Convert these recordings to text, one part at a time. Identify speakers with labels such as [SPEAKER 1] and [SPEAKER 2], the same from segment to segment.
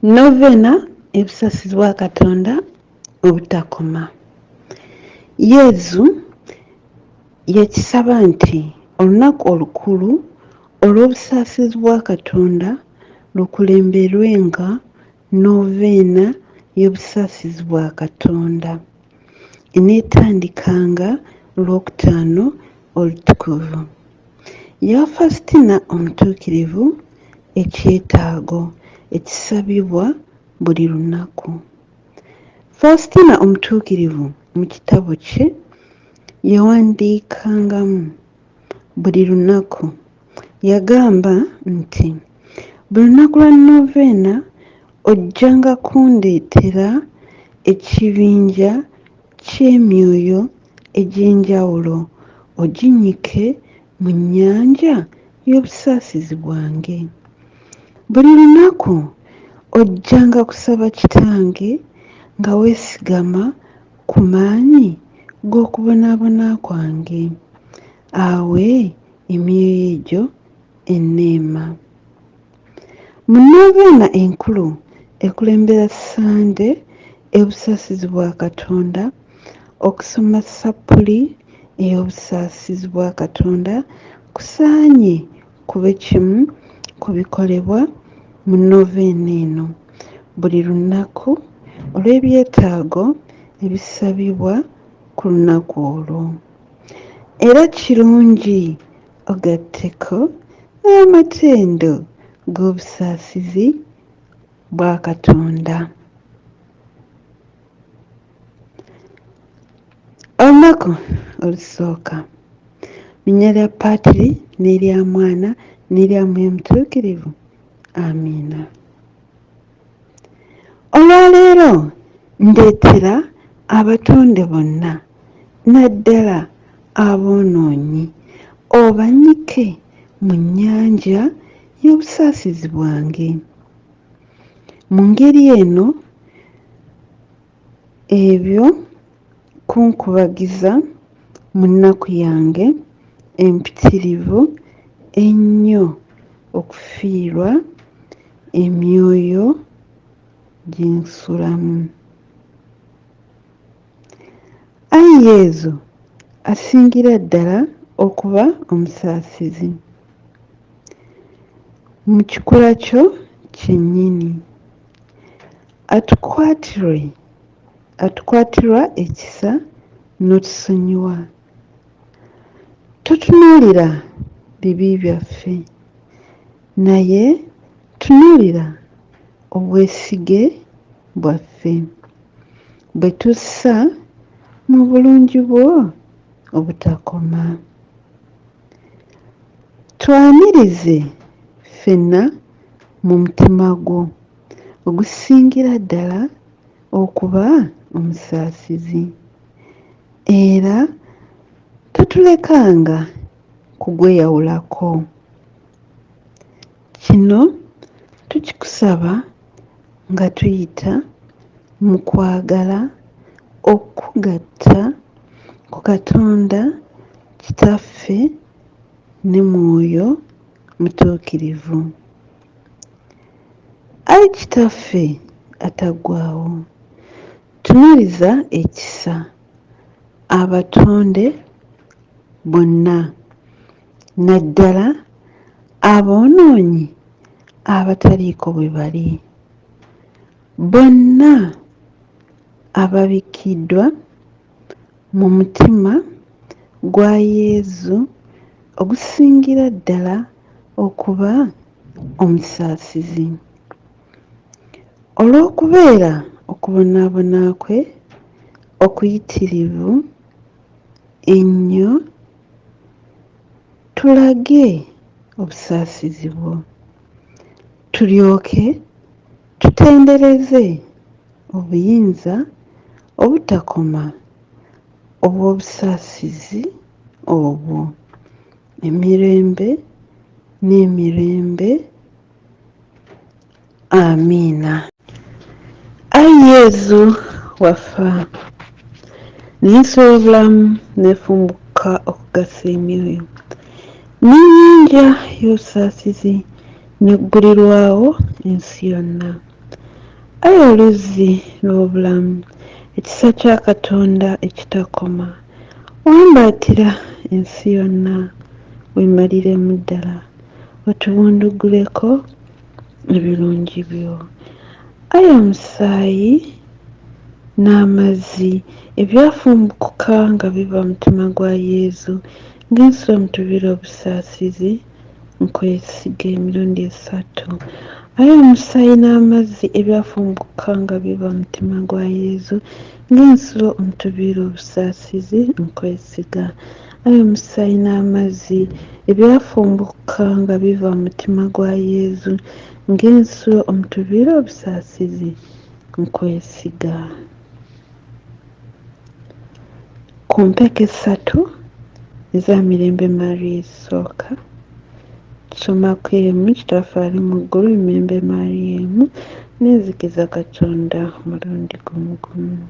[SPEAKER 1] Novena ebisasizibwa Katonda obutakoma. Yezu yakisaba nti olunaku olukulu olw'obusasizibwa Katonda lukulemberwenga novena y'obusasizibwa Katonda eneetandikanga Lwokutaano olutukuvu. Yawa Faustina omutuukirivu ekyetaago ekisabibwa buli lunaku. Faustina omutuukirivu mu kitabo kye yawandiikangamu buli lunaku yagamba nti buli lunaku lwa novena ojjanga kundeetera ekibinja ky'emyoyo egy'enjawulo oginnyike mu nnyanja y'obusaasizi bwange. Buli lunaku ojjanga kusaba Kitange nga weesigama ku maanyi g'okubonaabona kwange, awe emyoyo egyo enneema. Mu novena enkulu ekulembera Sande ey'obusaasizi bwa Katonda, okusoma Sappuli ey'obusaasizi bwa Katonda kusaanye kube kimu ku bikolebwa mu novena eno buli lunaku olw'ebyetaago ebisabibwa ku lunaku olwo. Era kirungi ogatteko n'amatendo g'obusaasizi bwa Katonda. Olunaku olusooka. Linnya lya Paatiri n'erya Mwana n'erya Mwoyo Mutuukirivu. Amiina. Olwaleero ndeetera abatonde bonna naddala aboonoonyi obanyike mu nnyanja y'obusaasizi bwange. Mu ngeri eno ebyo kunkubagiza mu nnaku yange empitirivu ennyo okufiirwa emyoyo gye nsulamu. Ayi Yezu asingira ddala okuba omusaasizi mu kikula kyo kyennyini, atukwatirwa ekisa n'otusonyiwa. Totunuulira bibi byaffe, naye tunuulira obwesige bwaffe bwe tussa mu bulungi bwo obutakoma. Twanirize ffenna mu mutima gwo ogusingira ddala okuba omusaasizi, era totulekanga kugweyawulako. Kino tukikusaba nga tuyita mu kwagala okugatta ku Katonda Kitaffe ne Mwoyo Mutuukirivu. Ayi Kitaffe ataggwaawo, tunuuliza ekisa abatonde bonna, naddala aboonoonyi abataliiko bwe bali, bonna ababikkiddwa mu mutima gwa Yezu ogusingira ddala okuba omusaasizi. Olw'okubeera okubonaabona kwe okuyitirivu ennyo, tulage obusaasizi bwo, tulyoke tutendereze obuyinza obutakoma obw'obusaasizi obwo emirembe n'emirembe. Amiina. Ayi Yezu waffe, n'ensolo obulamu n'efumbuka okugasa emyoyo n'ennyanja y'obusaasizi neggulirwawo ensi yonna. Ayi oluzzi lw'obulamu, ekisa kya Katonda ekitakoma, wambaatira ensi yonna weemaliremu ddala, otubunduguleko ebirungi byo. Ayi omusaayi n'amazzi ebyafumbukuka nga biva mu mutima gwa Yezu ng'ensulo mu tubira obusaasizi nkwesiga emirundi 3. Ayi omusaayi n'amazzi ebyafumbukuka nga biva mu mutima gwa Yezu ng'ensulo mu tubira obusaasizi nkwesiga. Ayi omusaayi n'amazzi ebyafumbukuka nga biva mu mutima gwa Yezu ng'ensulo mu tubira obusaasizi nkwesiga. Ku mpeke 3 eza Mirembe Maria esooka, tusomaku emu Kitaffe ali mu ggulu, Mirembe Maria emu, neezikiza Katonda mulundi gumu gumu.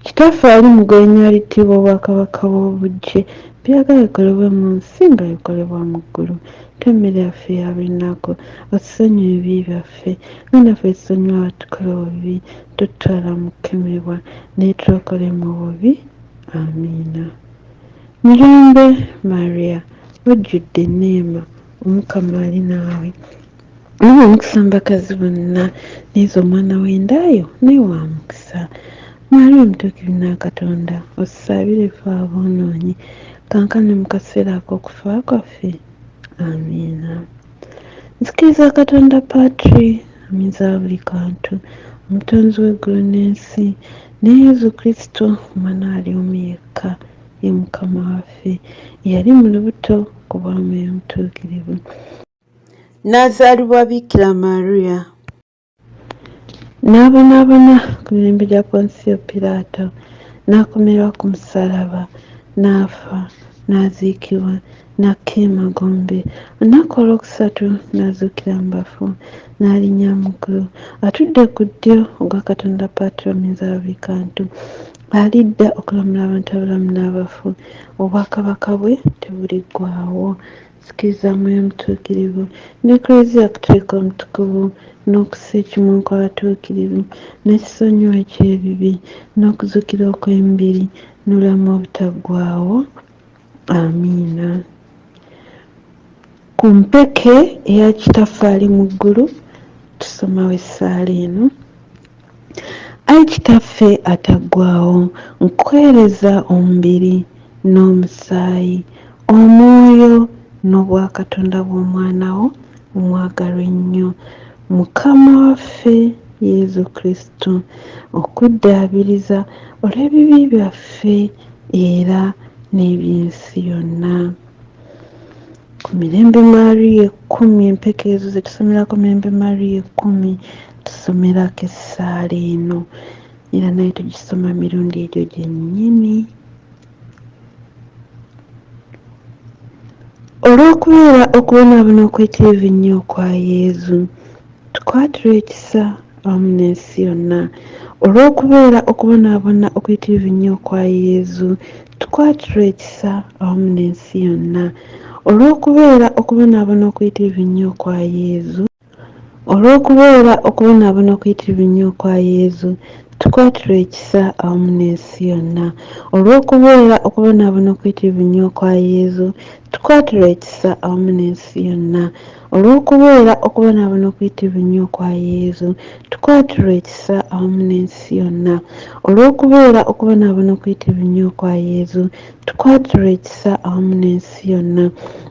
[SPEAKER 1] Kitaffe ali mu ggulu, erinnya littibwa obwakabaka bw'obuggye, byagala bikolebwe mu nsi nga bikolebwa mu ggulu. Emmere yaffe ya buli lunaku otusonyiwe ebibi byaffe nga naffe tusonyiwa abatukola obubi, totutwala mu kukemebwa naye tulokole mu bubi. Amiina. Mirembe Maria, wajjudde enneema, Omukama ali naawe. Oli omukisa mu bakazi bonna, neeza omwana w'endaayo naye wa mukisa. Maria omutuukirivu na Katonda, otusaabire ffe aboonoonyi, kaakano mu kaseera ak'okufa kwaffe. Amiina. Nzikiriza Katonda Patri, aminza buli kantu, omutonzi w'eggulu n'ensi, ne Yezu Kristo omwana ali omu yekka, ye Mukama waffe, yali mu lubuto ku bwa Mwoyo Omutuukirivu, n'azaalibwa Bikira Maria, n'abonaabona ku mirembe gya Ponsiyo Piraato, n'akomerwa ku musalaba, n'afa, n'aziikibwa, n'akka emagombe, olunaku olwokusatu n'azuukira mu bafu, n'alinnya mu ggulu, atudde ku ddyo ogwa Katonda Patri omulinzi wa buli kantu, alidda okulamula abantu abalamu n'abafu, obwakabaka bwe tebuliggwaawo. Nzikiriza Mwoyo Omutuukirivu n'Eklezia Katolika Omutukuvu, n'okussa ekimu kw'abatuukirivu, n'ekisonyiwo eky'ebibi, n'okuzuukira okw'emibiri, n'obulamu obutaggwaawo. Amiina. Ku mpeke eya Kitaffe ali mu ggulu, tusomawo essaala eno. Ayi Kitaffe ataggwaawo, nkweereza omubiri n'omusaayi, omwoyo n'obwakatonda bw'omwana wo omwagalwa ennyo, Mukama waffe Yezu Kristo, okuddaabiriza olw'ebibi byaffe era n'eby'ensi yonna. Ku Mirembe Maria 10, empeke ezo ze tusomerako Mirembe Maria 10, tusomerako essaala eno era naye tugisoma mirundi egyo gyennyini. Olw'okubeera okubonaabona okwetirivu ennyo kwa Yezu, tukwatire ekisa awamu n'ensi yonna. Olw'okubeera okubonaabona okwetirivu ennyo kwa Yezu, tukwatire ekisa awamu n'ensi yonna. Olw'okubeera okubonaabona okwetirivu ennyo kwa Yezu, olw'okubeera okubonaabona okwetirivu ennyo kwa Yezu, tukwatire ekisa awamu n'ensi yonna. Olw'okubeera okubonaabona okwetirivu ennyo kwa Yezu, tukwatire ekisa awamu n'ensi yonna. Olw'okubeera okubonaabona okwetirivu ennyo kwa Yezu, tukwatire ekisa awamu n'ensi yonna. Olw'okubeera okubonaabona okwetirivu ennyo kwa Yezu, tukwatire ekisa awamu n'ensi yonna.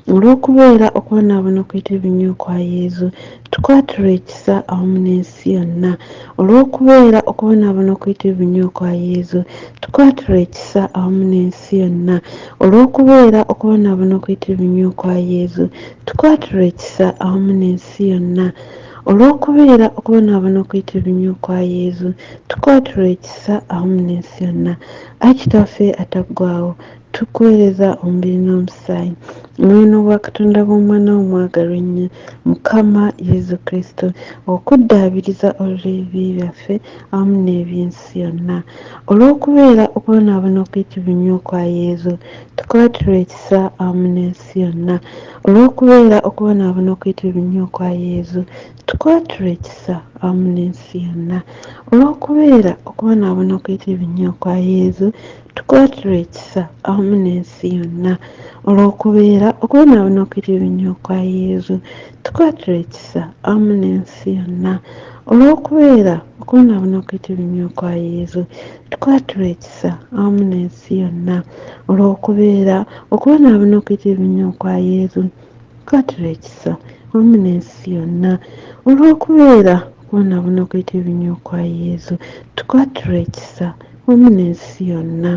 [SPEAKER 1] Olw'okubeera okubonaabona okwetirivu ennyo kwa Yezu, tukwatire ekisa awamu n'ensi yonna. Olw'okubeera okubonaabona okwetirivu ennyo kwa Yezu, tukwatire ekisa awamu n'ensi yonna. Olw'okubeera okubonaabona okwetirivu ennyo kwa Yezu, tukwatire ekisa awamu n'ensi yonna. Olw'okubeera okubonaabona okwetirivu ennyo kwa Yezu, tukwatire ekisa awamu n'ensi yonna. Ayi Kitaffe ataggwaawo, tukuweereza omubiri n'omusaayi, omwoyo n'obwakatonda bw'omwana wo omwagalwa ennyo, Mukama Yezu Kristo, okuddaabiriza olw'ebibi byaffe awamu n'eby'ensi yonna. Olw'okubeera okubonaabona okwetirivu ennyo kwa Yezu, tukwatire ekisa awamu n'ensi yonna. Olw'okubeera okubonaabona okwetirivu ennyo kwa Yezu, tukwatire ekisa awamu n'ensi yonna. Olw'okubeera okubonaabona okuyitirivu ennyo kwa Yezu, tukwatirwa ekisa awamu n'ensi yonna. Olw'okubeera okubonaabona okuyitirivu ennyo kwa Yezu, tukwatirwa ekisa awamu n'ensi yonna. Olw'okubeera okubonaabona okuyitirivu ennyo kwa Yezu, tukwatirwa ekisa awamu n'ensi yonna. Olw'okubeera okubonaabona okuyitirivu ennyo kwa Yezu, tukwatirwa ekisa awamu n'ensi yonna. Olw'okubeera okubonaabona okuyitirivu ennyo kwa Yezu, tukwatirwa ekisa awamu n'ensi yonna.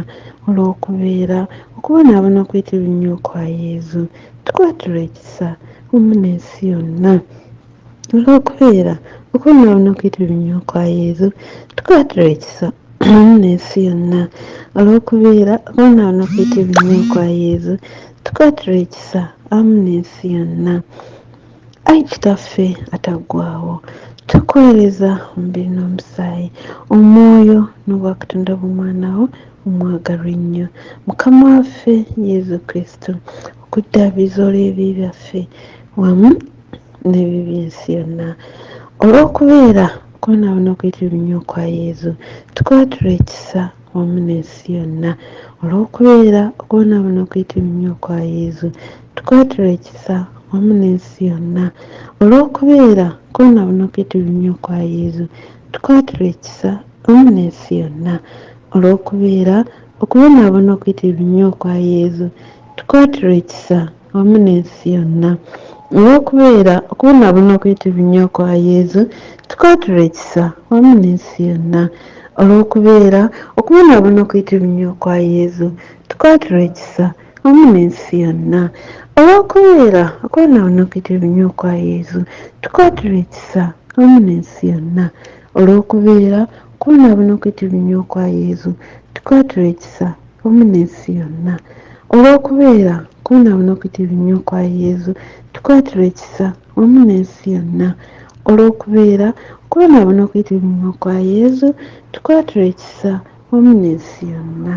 [SPEAKER 1] Olw'okubeera okubonaabona okuyitirivu ennyo kwa Yezu, tukwatirwa ekisa awamu n'ensi yonna. Olw'okubeera okubonaabona okuyitirivu ennyo kwa Yezu, tukwatirwa ekisa awamu n'ensi yonna. Olw'okubeera okubonaabona okuyitirivu ennyo kwa Yezu, tukwatirwa ekisa awamu n'ensi yonna. Ayi Kitaffe ataggwaawo, tukuweereza omubiri n'omusaayi, omwoyo n'obwakatonda bw'Omwana wo omwagalwa ennyo, Mukama waffe Yezu Kristo, okuddaabiriza olw'ebibi byaffe wamu n'ebibi by'ensi yonna. Olw'okubeera okubonaabona okuyitirivu ennyo kwa Yezu, tukwatirwa ekisa wamu n'ensi yonna. Olw'okubeera okubonaabona okuyitirivu ennyo kwa Yezu, tukwatirwa ekisa wamu n'ensi yonna. Olw'okubeera okubonaabona okuyitirivu ennyo kwa Yezu, tukwatirwa ekisa wamu n'ensi yonna. Olw'okubeera okubonaabona okuyitirivu ennyo kwa Yezu, tukwatirwa ekisa wamu n'ensi yonna. Olw'okubeera okubonaabona okuyitirivu ennyo kwa Yezu, tukwatirwa ekisa wamu n'ensi yonna. Olw'okubeera okubonaabona okuyitirivu ennyo kwa Yezu, tukwatirwa ekisa wamu n'ensi yonna. Olw'okubeera okubonaabona okuyitirivu ennyo kwa Yezu, tukwatirwa ekisa wamu n'ensi yonna. Olw'okubeera okubonaabona okuyitirivu ennyo kwa Yezu, tukwatirwa ekisa wamu n'ensi yonna. Olw'okubeera okubonaabona okuyitirivu ennyo kwa Yezu, tukwatirwa ekisa wamu n'ensi yonna. Olw'okubeera okubonaabona okuyitirivu ennyo kwa Yezu, tukwatirwa ekisa wamu n'ensi yonna.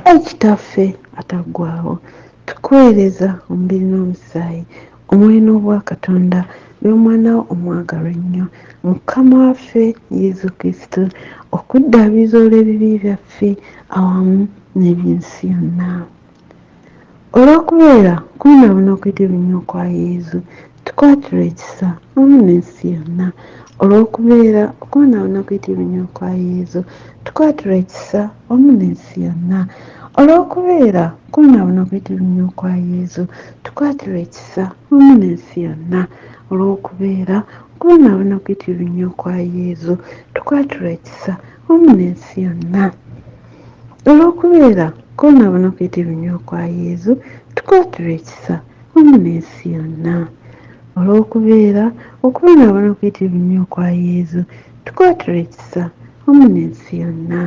[SPEAKER 1] Ayi Kitaffe ataggwaawo, tukuweereza omubiri n'omusaayi, omwoyo n'obwakatonda by'Omwana wo omwagalwa ennyo, Mukama waffe Yezu Kristo, okuddaabiriza olw'ebibi byaffe awamu n'eby'ensi yonna. Olw'okubeera okubonaabona okuyitirivu ennyo kwa Yezu, tukwatirwa ekisa wamu n'ensi yonna. Olw'okubeera okubonaabona okuyitirivu ennyo kwa Yezu, tukwatirwa ekisa wamu n'ensi yonna. Olw'okubeera okubonaabona okuyitirivu ennyo kwa Yezu, tukwatirwa ekisa wamu n'ensi yonna. Olw'okubeera okubonaabona okuyitirivu ennyo kwa Yezu, tukwatirwa ekisa wamu n'ensi yonna. Olw'okubeera okubonaabona okuyitirivu ennyo kwa Yezu, tukwatirwa ekisa wamu n'ensi yonna. Olw'okubeera okubonaabona okuyitirivu ennyo kwa Yezu, tukwatirwa ekisa wamu n'ensi yonna.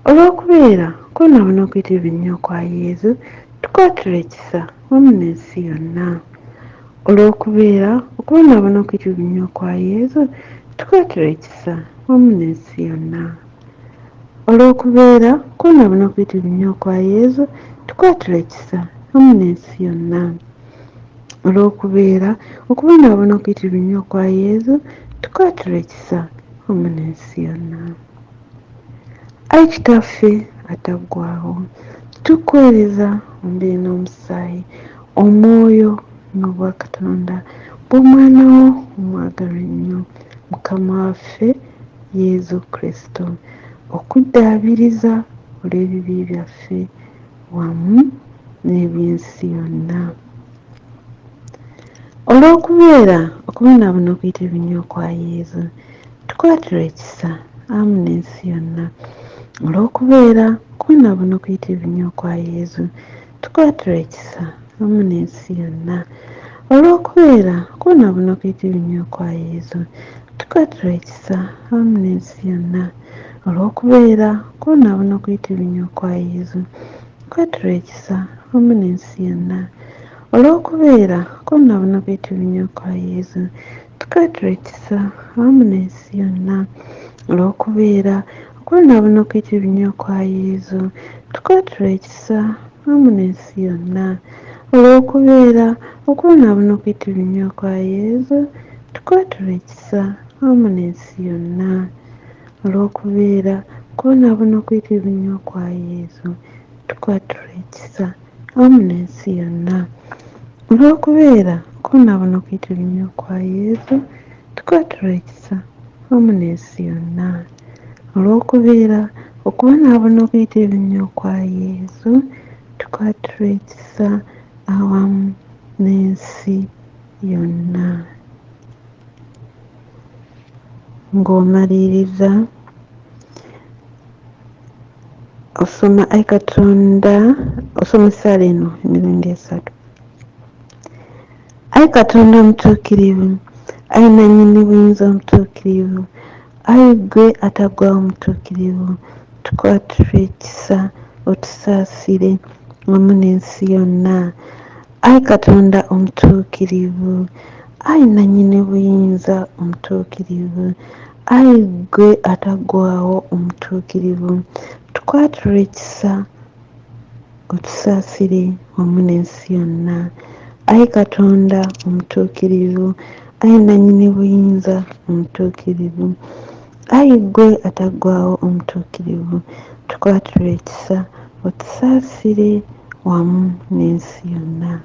[SPEAKER 1] Olw'okubeera okubonaabona okuyitirivu ennyo kwa Yezu, tukwatirwa ekisa wamu n'ensi yonna. Olw'okubeera okubonaabona okuyitirivu ennyo kwa Yezu, tukwatirwa ekisa wamu n'ensi yonna. Olw'okubeera okubonaabona okuyitirivu ennyo kwa Yezu, tukwatirwa ekisa wamu n'ensi yonna. Olw'okubeera okubonaabona okuyitirivu ennyo kwa Yezu, tukwatirwa ekisa wamu n'ensi yonna. Ayi Kitaffe ataggwaawo, tukuweereza omubiri n'omusaayi, omwoyo n'obwakatonda bw'Omwana wo omwagalwa ennyo, Mukama waffe Yezu Kristo, okuddaabiriza olw'ebibi byaffe wamu n'eby'ensi yonna. Olw'okubeera okubonaabona okuyitirivu ennyo kwa Yezu, tukwatirwa ekisa wamu n'ensi yonna. Olw'okubeera okubonaabona okuyitirivu ennyo kwa Yezu, tukwatirwa ekisa wamu n'ensi yonna. Olw'okubeera okubonaabona okuyitirivu ennyo kwa Yezu, tukwatirwa ekisa wamu n'ensi yonna. Olw'okubeera okubonaabona okuyitirivu ennyo kwa Yezu, tukwatirwa ekisa wamu n'ensi yonna. Olw'okubeera okubonaabona okuyitirivu ennyo kwa Yezu, tukwatirwa ekisa wamu n'ensi yonna. Olw'okubeera okubonaabona okuyitirivu ennyo kwa Yezu, tukwatirwa ekisa wamu n'ensi yonna. Olw'okubeera okubonaabona okuyitirivu ennyo kwa Yezu, tukwatura ekisa wamu n'ensi yonna olw'okubeera kubonaabona okuyitirivu ennyo kwa Yesu. Tukwatura ekisa wamu n'ensi yonna olw'okubeera kubonaabona okuyitirivu ennyo kwa Yesu. Tukwatura ekisa wamu n'ensi yonna olw'okubeera okubonaabona okuyitirivu ennyo kwa Yesu. Tukwatura ekisa awamu n'ensi yonna. Ng'omaliriza osoma Ayi Katonda, osoma essaala eno emirundi 3. Ayi Katonda omutuukirivu, ayi nannyini buyinza omutuukirivu, ayi ggwe ataggwaawo omutuukirivu, tukwatura ekisa otusaasire wamu n'ensi yonna. Ayi Katonda omutuukirivu, ayi nannyini buyinza omutuukirivu, ayi ggwe ataggwaawo omutuukirivu, tukwatura ekisa otusaasire wamu n'ensi yonna. Ayi Katonda omutuukirivu, ayi nannyini buyinza omutuukirivu, ayi ggwe ataggwaawo omutuukirivu, tukwatura ekisa otusaasire wamu n'ensi yonna.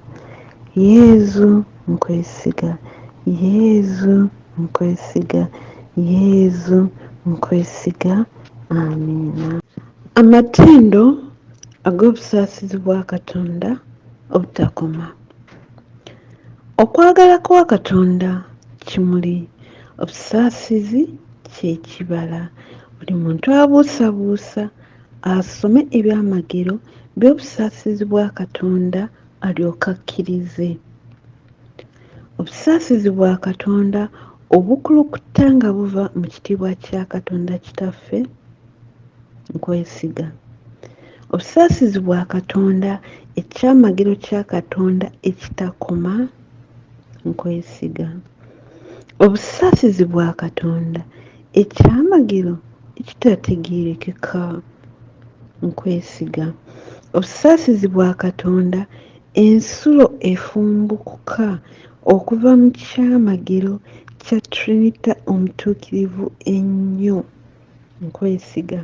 [SPEAKER 1] Yezu nkwesiga, Yezu nkwesiga, Yezu nkwesiga. Amiina. Amatendo ag'obusaasizi bwa Katonda obutakoma. Okwagala kwa Katonda kimuli, obusaasizi kye kibala. Buli muntu abuusabuusa asome ebyamagero by'obusaasizi bwa Katonda alyoke akkirize. Obusaasizi bwa Katonda obukulukuta nga buva mu kitiibwa kya Katonda Kitaffe nkwesiga. Obusaasizi bwa Katonda ekyamagero kya Katonda ekitakoma nkwesiga. Obusaasizi bwa Katonda ekyamagero ekitategeerekeka nkwesiga. Obusaasizi bwa Katonda ensulo efumbukuka okuva mu kyamagero kya Trinita omutuukirivu ennyo nkwesiga.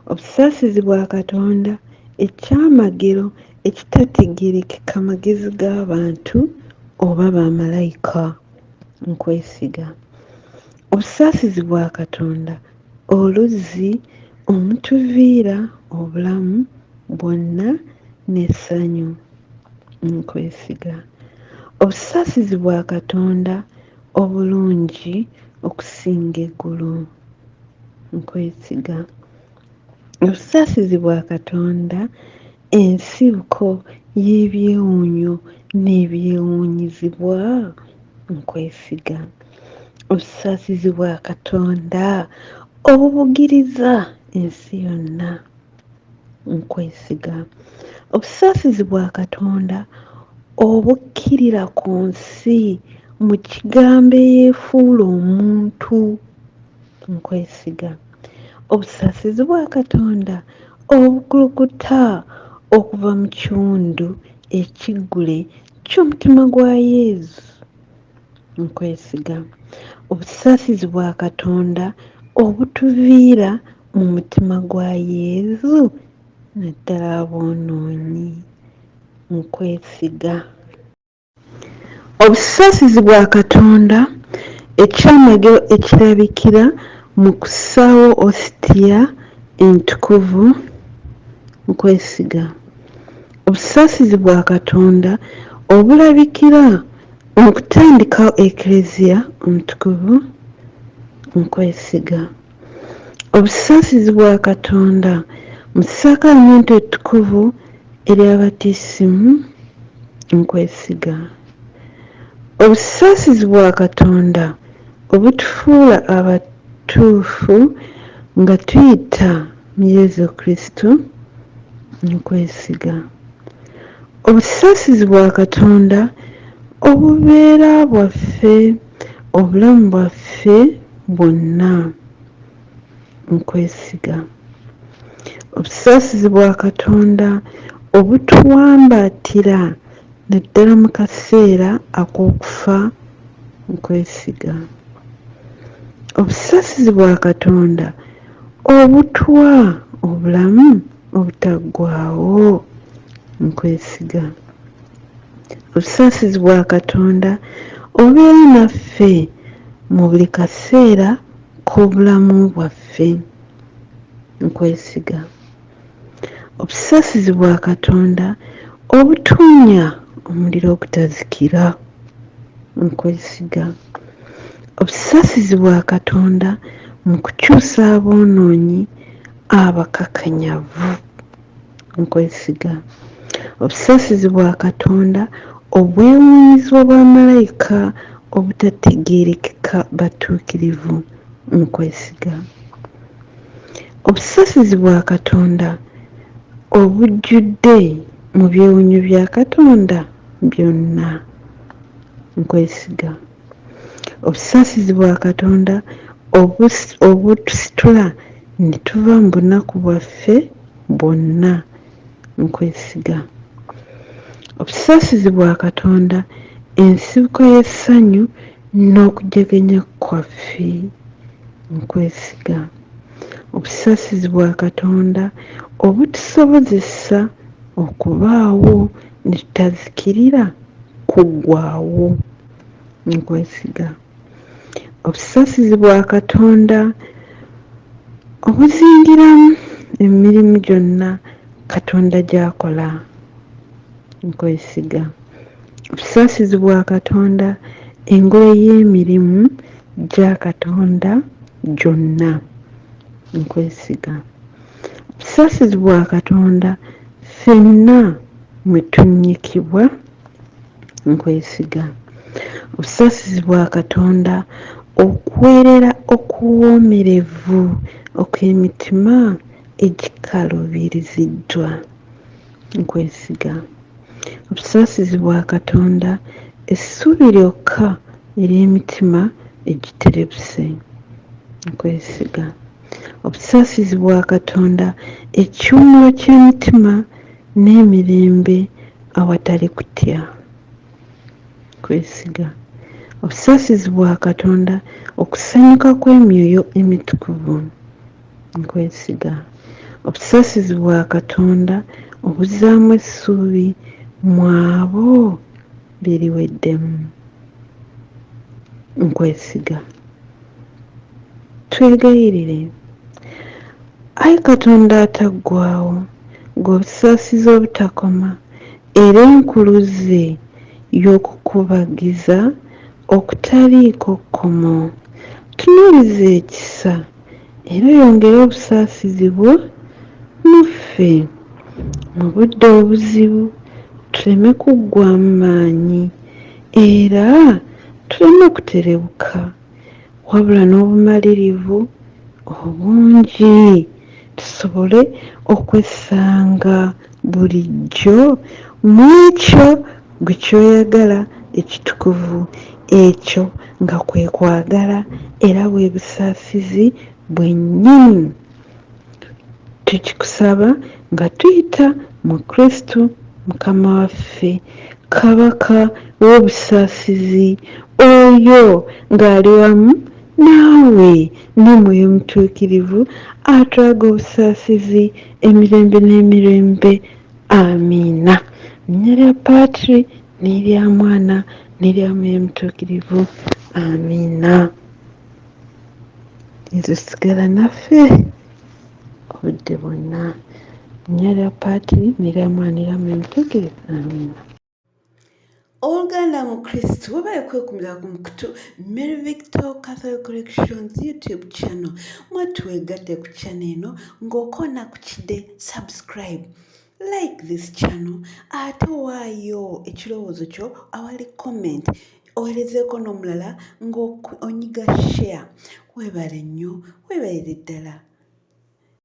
[SPEAKER 1] Obusaasizi bwa Katonda ekyamagero ekitategeerekeka magezi g'abantu oba bamalayika nkwesiga. Obusaasizi bwa Katonda oluzzi omutuviira obulamu bwonna n'essanyu nkwesiga. Obusaasizi bwa Katonda obulungi okusinga eggulu nkwesiga. Obusaasizi bwa Katonda ensibuko y'ebyewuunyo n'ebyewuunyizibwa nkwesiga. Obusaasizi bwa Katonda obubugiriza ensi yonna nkwesiga. Obusaasizi bwa Katonda obukkirira ku nsi mu kigambo eyeefuula omuntu nkwesiga. Obusaasizi bwa Katonda obukulukuta okuva mu kiwundu ekiggule ky'omutima gwa Yesu nkwesiga. Obusaasizi bwa Katonda obutuviira mu mutima gwa Yesu naddala aboonoonyi nkwesiga. Obusaasizi bwa Katonda ekyamagero ekirabikira mu kussaawo ositiya entukuvu nkwesiga. Obusaasizi bwa Katonda obulabikira mu kutandikawo eklezia omutukuvu nkwesiga. Obusaasizi bwa Katonda mu ssakramentu ettukuvu ery'abatisimu nkwesiga. Obusaasizi bwa Katonda obutufuula abatuufu nga tuyita mu Yesu Kristo nkwesiga. Obusaasizi bwa Katonda obubeera bwaffe obulamu bwaffe bwonna nkwesiga. Obusaasizi bwa Katonda obutuwambaatira naddala mu kaseera ak'okufa nkwesiga. Obusasizi bwa Katonda obutwa obulamu obutaggwaawo, nkwesiga. Obusasizi bwa Katonda obeera naffe mu buli kaseera k'obulamu bwaffe, nkwesiga. Obusasizi bwa Katonda obutunya omuliro ogutazikira, nkwesiga. Obusasizi bwa Katonda mu kukyusa aboonoonyi abakakanyavu, nkwesiga. Obusasizi bwa Katonda obwewuunyizibwa bwa malayika obutategeerekeka batuukirivu, nkwesiga. Obusasizi bwa Katonda obujjudde mu byewuunyo bya Katonda byonna, nkwesiga. Obusasizi bwa Katonda obutusitula ne tuva mu bunaku bwaffe bwonna, nkwesiga. Obusasizi bwa Katonda ensibuko y'essanyu n'okujegenya kwaffe, nkwesiga. Obusasizi bwa Katonda obutusobozesa okubaawo ne tutazikirira kuggwaawo, nkwesiga. Obusasizi bwa Katonda obuzingiramu emirimu gyonna Katonda gy'akola, nkwesiga. Obusasizi bwa Katonda engule y'emirimu gya Katonda gyonna, nkwesiga. Obusasizi bwa Katonda ffenna mwe tunnyikibwa, nkwesiga. Obusasizi bwa Katonda okuweerera okuwoomerevu okw'emitima egikaluubiriziddwa, nkwesiga. Obusasizi bwa Katonda essuubi lyokka ery'emitima egiterebuse, nkwesiga. Obusasizi bwa Katonda ekiwummulo ky'emitima n'emirembe awatali kutya, nkwesiga. Obusasizi bwa Katonda okusanyuka kw'emyoyo emitukuvu, nkwesiga. Obusasizi bwa Katonda obuzzaamu essuubi mu abo beriweddemu, nkwesiga. Twegayirire. Ayi Katonda ataggwaawo, ng'obusaasizi obutakoma era enkuluze y'okukubagiza okutaliiko kkomo, tunuulize ekisa era yongere obusaasizi bwo mu ffe mu budde obuzibu, tuleme kuggwaamu maanyi era tuleme kuterebuka, wabula n'obumalirivu obungi tusobole okwesanga bulijjo mu ekyo gwe kyoyagala ekitukuvu, ekyo nga kwe kwagala era bwe busaasizi bwennyini. Tukikusaba nga tuyita mu Kristo Mukama waffe, Kabaka w'obusaasizi, oyo ng'ali wamu naawe n'Omwoyo Omutuukirivu atulaga obusaasizi emirembe n'emirembe. Amiina. Linnya lya Paatiri n'erya Mwana n'erya Mwoyo Omutuukirivu. Amiina. Yesu sigala naffe obudde bwonna. Linnya lya Paatiri n'erya Mwana n'erya Mwoyo Omutuukirivu. Amiina. Oluganda mu Kristo webaye kwekumira ku mukutu Mary Victor Catholic Corrections YouTube channel. Mwatwegatte ku channel eno ng'okoona ku kide subscribe, like this channel, ate owaayo ekirowoozo kyo awali comment oweerezeeko n'omulala ng'onyiga share. Weebale nnyo, weebalire ddala.